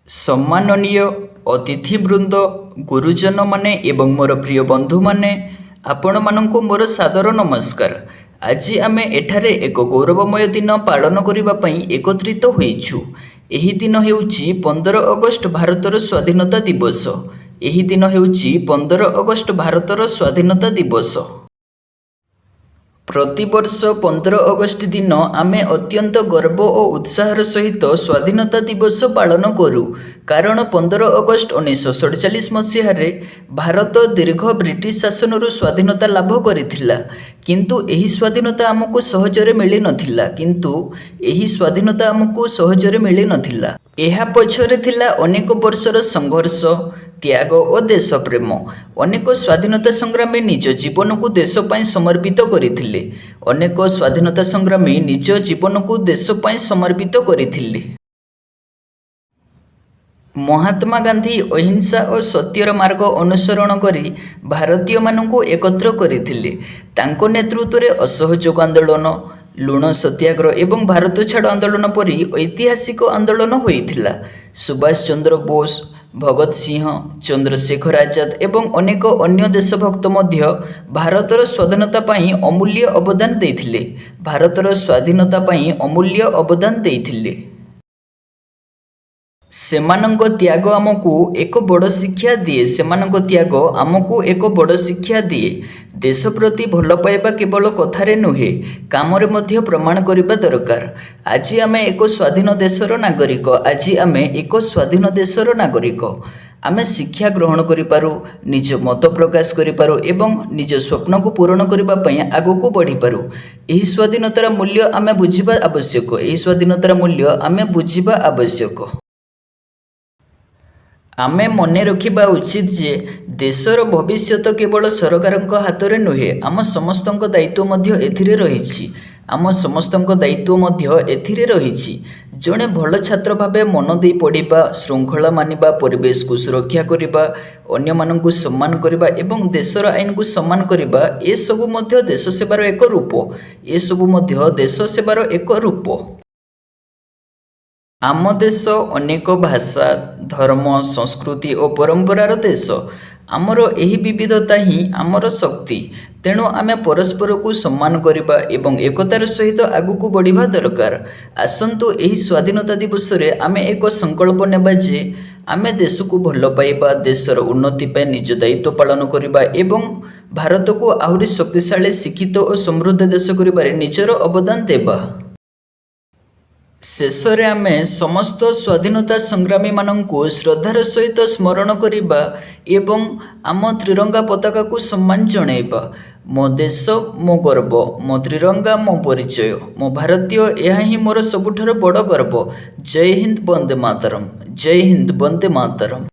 सम्माननीय अतिथिवृंद गुरुजन माने एवं मोर प्रिय बंधु माने आपण मानंकु मोर सादर नमस्कार। आज आमे एठारे एक गौरवमय दिन पालन करिबा पई एकत्रित होइछु। एही दिन हेउची 15 अगस्त भारतर स्वाधीनता दिवस। एही दिन हेउची 15 अगस्त भारतर स्वाधीनता दिवस। प्रतिवर्ष 15 अगस्त दिन आमे अत्यंत गर्व और उत्साहर सहित स्वाधीनता दिवस पालन करूँ। कारण 15 अगस्त 1947 मसीह भारत दीर्घ ब्रिटिश शासन स्वाधीनता लाभ करिथिला। किंतु एही स्वाधीनता आमको सहजरे मिली नथिला। किंतु एही स्वाधीनता आमको सहजरे मिली नथिला। एहा पछरे थिला अनेक वर्षर संघर्ष, त्याग और देश प्रेम। अनेक स्वाधीनता संग्रामी निज जीवन को देश पाई समर्पित करथिले। अनेक स्वाधीनता संग्रामी निज जीवन को देश पाई समर्पित करथिले। महात्मा गांधी अहिंसा और सत्यर मार्ग अनुसरण करी भारतीय मानू एकत्र करथिले। तांको नेतृत्व रे असहयोग आंदोलन, लुण सत्याग्रह एवं भारत छाड़ आंदोलन परी ऐतिहासिक आंदोलन होइथिला। सुभाष चंद्र बोस, भगत सिंह, चंद्रशेखर आजाद एवं अनेक अन्य देशभक्त मध्य भारतर स्वाधीनता पाई अमूल्य अवदान देइथिले। भारतर स्वाधीनता पाई अमूल्य अवदान देइथिले। सेमानंक त्याग आमको एक बड़ शिक्षा दिए। सेमानंक त्याग आमको एक बड़ शिक्षा दिए। देश प्रति भल पाइबा केवल कथारे नुहे, कामरे मध्य प्रमाण करिबा दरकार। आज आमे एक स्वाधीन देशर नागरिक। आज आमे एक स्वाधीन देशर नागरिक। आमे शिक्षा ग्रहण करिपारू, निज मत प्रकाश करिपारू एवं निज स्वप्न को पूरण करिबा पई आगको बढ़ी पारू। एही स्वाधीनतार मूल्य आमे बुझिबा आवश्यक। एही स्वाधीनतार मूल्य आमे बुझिबा आवश्यक। आमे मने रखिबा उचित जे देशर भविष्यत केवल सरकारक हाथ में नुहे, आम समस्तक दायित्व मध्य एथिरे रहिछि। आम समस्तक दायित्व मध्य एथिरे रहिछि। जड़े भल छात्र भावे मन दे पढ़िबा, श्रृंखला मानिबा, परिवेश को सुरक्षा करिबा, अन्य माननकु सम्मान करिबा एवं देशर आईन को सम्मान करिबा, ए सबु मध्य देश सेवार एक रूप। ए सबु मध्य देश सेवार एक रूप। आम देश अनेक भाषा, धर्म, संस्कृति और परंपरार देश। आमर एही विविधता ही आमर शक्ति। तेणु आमे परस्पर को सम्मान करिबा एवं एकतार सहित आगुक बढ़िबा दरकार। आसंतु एही स्वाधीनता दिवस रे आमे एक संकल्प नेबा जे आमे देश को भल पाइबा, देशर उन्नति पे निज दायित्व पालन करिबा एवं भारत को आहुरी शक्तिशाली, शिक्षित और समृद्ध देश करिबारे निजर अवदान देबा। शेषरे आमे समस्त स्वाधीनता संग्रामी मानंकु श्रद्धार सहित स्मरण करिबा एवं आम त्रिरंगा पताका को सम्मान जणाइबा। मो देश मो गर्व, मो त्रिरंगा मो परिचय, मो भारतीय यह ही मोर सबुठार बड़ गर्व। जय हिंद, वंदे मातरम। जय हिंद, वंदे मातरम।